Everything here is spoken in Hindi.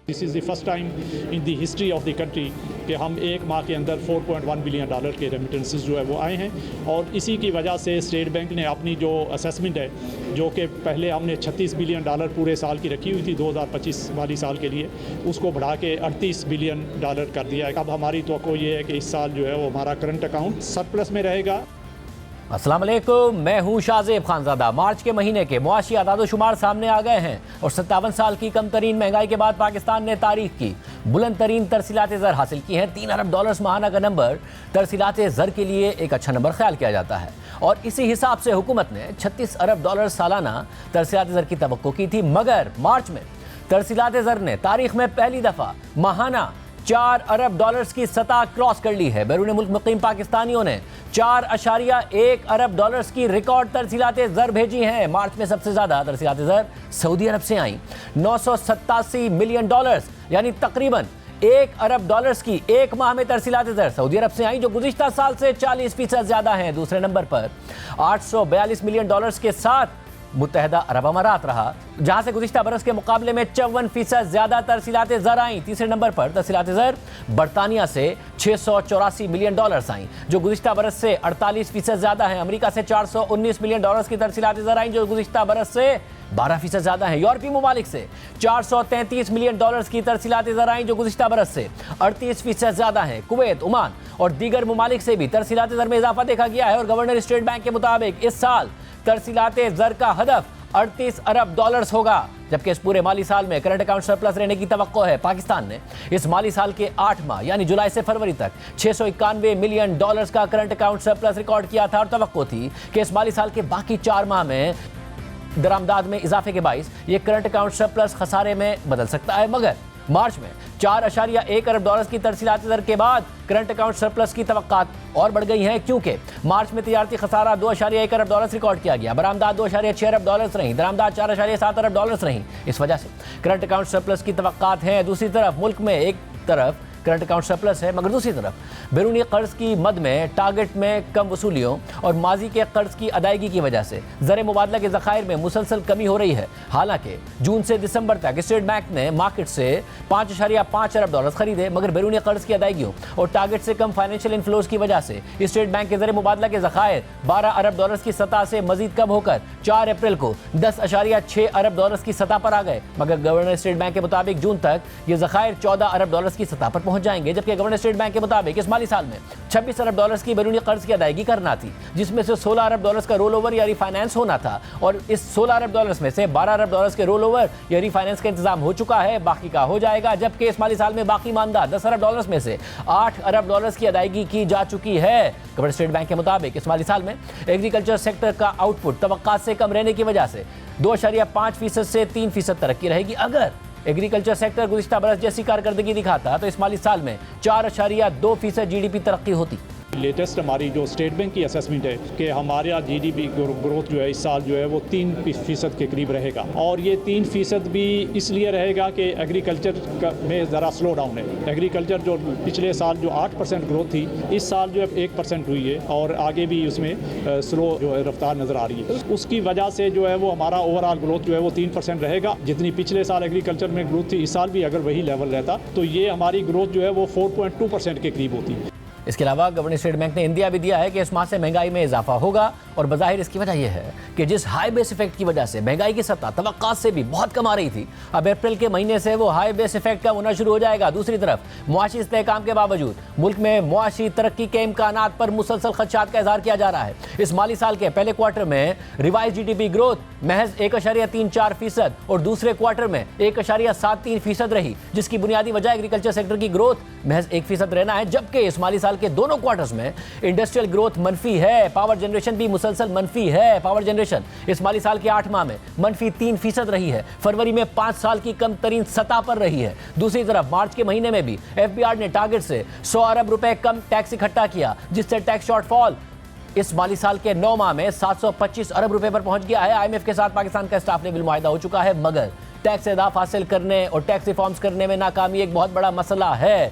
This is the first time in the history of the country कि हम एक माह के अंदर $4.1 बिलियन के रेमिटेंसेस जो है वो आए हैं। और इसी की वजह से स्टेट बैंक ने अपनी जो असेसमेंट है, जो कि पहले हमने $36 बिलियन पूरे साल की रखी हुई थी 2025 वाली साल के लिए, उसको बढ़ा के $38 बिलियन कर दिया है। अब हमारी तवक्को ये है कि इस साल जो है वो हमारा करंट अकाउंट सरप्लस में रहेगा। अस्सलाम वालेकुम, मैं हूं शाहजेब खानजादा। मार्च के महीने के मुआशी आदाद-ओ-शुमार सामने आ गए हैं और 57 साल की कम तरीन महंगाई के बाद पाकिस्तान ने तारीख की बुलंद तरीन तरसीलात ज़र हासिल की हैं। $3 अरब माहाना का नंबर तरसीलात ज़र के लिए एक अच्छा नंबर ख्याल किया जाता है और इसी हिसाब से हुकूमत ने $36 अरब सालाना तरसीलात ज़र की तवक्को की थी। मगर मार्च में तरसीलात ज़र ने तारीख में पहली दफ़ा माहाना $4 अरब की सतह क्रॉस कर ली है। बैरून मुल्क मुकीम पाकिस्तानियों ने $4.1 अरब की रिकॉर्ड तरसीलात ज़र भेजी हैं। मार्च में सबसे ज्यादा तरसीलात ज़र सऊदी अरब से आई, $987 मिलियन, यानी तकरीबन $1 अरब की एक माह में तरसीलात ज़र सऊदी अरब से आई, जो गुज़िश्ता साल से 40% ज्यादा हैं। दूसरे नंबर पर $842 मिलियन के साथ मुत्तहदा अरब अमारात रहा, जहां से गुज़िश्ता बरस के मुकाबले में 54% ज्यादा तरसीलात ज़र आई। तीसरे नंबर पर तरसीलात ज़र बरतानिया से $684 मिलियन आई, जो गुज़िश्ता बरस से 48% ज्यादा है। अमेरिका से $419 मिलियन की तरसीलात ज़र आई, जो गुज़िश्ता बरस से 12% ज्यादा है। यूरोपीय ममालिक से $433 मिलियन की तरसीलात ज़र आई, जो गुज़िश्ता बरस से 38% ज्यादा है। कुवैत, ओमान और दीगर ममालिक से भी तरसीलात ज़र में इजाफा देखा गया है और गवर्नर स्टेट बैंक के मुताबिक इस साल तरसीलात ज़र का हदफ $38 अरब होगा, जबकि इस पूरे माली साल में करंट अकाउंट सरप्लस रहने की तवक्को है। पाकिस्तान ने इस माली साल के 8 माह यानी जुलाई से फरवरी तक $691 मिलियन का करंट अकाउंट सरप्लस रिकॉर्ड किया था और तवक्को थी कि इस माली साल के बाकी 4 माह में दरामदाद में इजाफे के बाइस ये करंट अकाउंट सरप्लस खसारे में बदल सकता है। मगर मार्च में $4.1 अरब की तरसीलात ज़र के बाद करंट अकाउंट सरप्लस की तवक्कात और बढ़ गई हैं, क्योंकि मार्च में तिजारती खसारा $2.1 अरब रिकॉर्ड किया गया, बरामदाद $2.6 अरब रही, दरामदाद $4.7 अरब रही। इस वजह से करंट अकाउंट सरप्लस की तवक्कात हैं। दूसरी तरफ मुल्क में एक तरफ करंट अकाउंट सरप्लस है, मगर दूसरी तरफ बैरूनी कर्ज की मद में टारगेट में कम वसूलियों और माजी के कर्ज की अदायगी की वजह से ज़र मुबादला के ज़खायर में मुसलसल कमी हो रही है। हालांकि जून से दिसंबर तक स्टेट बैंक ने मार्केट से $5.5 अरब खरीदे, मगर बैरूनी कर्ज की अदायगियों और टारगेट से कम फाइनेंशियल इनफ्लोज की वजह से स्टेट बैंक के ज़र मुबादला के ज़खायर $12 अरब की सतह से मजीद कम होकर 4 अप्रैल को $10.6 अरब की सतह पर आ गए। मगर गवर्नर स्टेट बैंक के मुताबिक जून तक ये ज़खायर $14 अरब की सतह पर पहुंच जाएंगे, जबकि गवर्नर स्टेट बैंक के मुताबिक इस माली साल में $26 अरब की बैरूनी कर्ज की अदायगी करना थी, जिसमें से $16 अरब का रोल ओवर या रिफाइनेंस होना था और इस $16 अरब में से $12 अरब के रोल ओवर या रिफाइनेंस का इंतजाम हो चुका है, बाकी का हो जाएगा। जबकि इस माली साल में बाकी मानदा $10 अरब में से $8 अरब की अदायगी की जा चुकी है। गवर्नर स्टेट बैंक के मुताबिक इस माली साल में एग्रीकल्चर सेक्टर का आउटपुट तवक्कात से कम रहने की वजह से 2.5% से 3% तरक्की रहेगी। अगर एग्रीकल्चर सेक्टर गुज़िश्ता बरस जैसी कारकर्दगी दिखाता तो इस माली साल में 4.2% GDP तरक्की होती। लेटेस्ट हमारी जो स्टेट बैंक की असेसमेंट है कि हमारा GDP ग्रोथ जो है इस साल जो है वो 3% के करीब रहेगा और ये 3% भी इसलिए रहेगा कि एग्रीकल्चर में ज़रा स्लो डाउन है। एग्रीकल्चर जो पिछले साल जो 8% ग्रोथ थी, इस साल जो है 1% हुई है और आगे भी उसमें स्लो जो है रफ्तार नज़र आ रही है। उसकी वजह से जो है वो हमारा ओवरऑल ग्रोथ जो है वो 3% रहेगा। जितनी पिछले साल एग्रीकल्चर में ग्रोथ थी, इस साल भी अगर वही लेवल रहता तो ये हमारी ग्रोथ जो है वो 4.2% के करीब होती है। इसके अलावा गवर्नर स्टेट बैंक ने इंदिया भी दिया है कि इस माह से महंगाई में इजाफा होगा और बज़ाहिर इसकी वजह यह है कि जिस हाई बेस इफेक्ट की वजह से महंगाई की सतह तवक्कात से भी बहुत कम आ रही थी, अब अप्रैल के महीने से वो हाई बेस इफेक्ट कम होना शुरू हो जाएगा। दूसरी तरफ मुआशी इस्तेहकाम के बावजूद मुल्क में मुआशी तरक्की के इम्कानात पर मुसलसल खदशात का इजहार किया जा रहा है। इस माली साल के पहले क्वार्टर में रिवाइज GDP ग्रोथ महज 1.34% और दूसरे क्वार्टर में 1.73% रही, जिसकी बुनियादी वजह एग्रीकल्चर सेक्टर की ग्रोथ महज 1% रहना है। जबकि इस माली साल के दोनों क्वार्टर्स में इंडस्ट्रियल ग्रोथ मनफी है, पावर जनरेशन भी मुसलसल मनफी है। पावर जनरेशन इस माली साल के 8 माह में मनफी 3% रही है, फरवरी में 5 साल की कम तरीन सतह पर रही है। दूसरी तरफ मार्च के महीने में भी FBR ने टारगेट से $100 अरब कम टैक्स इकट्ठा किया, जिससे टैक्स शॉर्टफॉल इस माली साल के 9 माह में $725 अरब पर पहुंच गया है। IMF के साथ पाकिस्तान का स्टाफ लेवल मुआहिदा हो चुका है, मगर टैक्स अहदाफ हासिल करने और टैक्स रिफॉर्म्स करने में नाकामी एक बहुत बड़ा मसला है।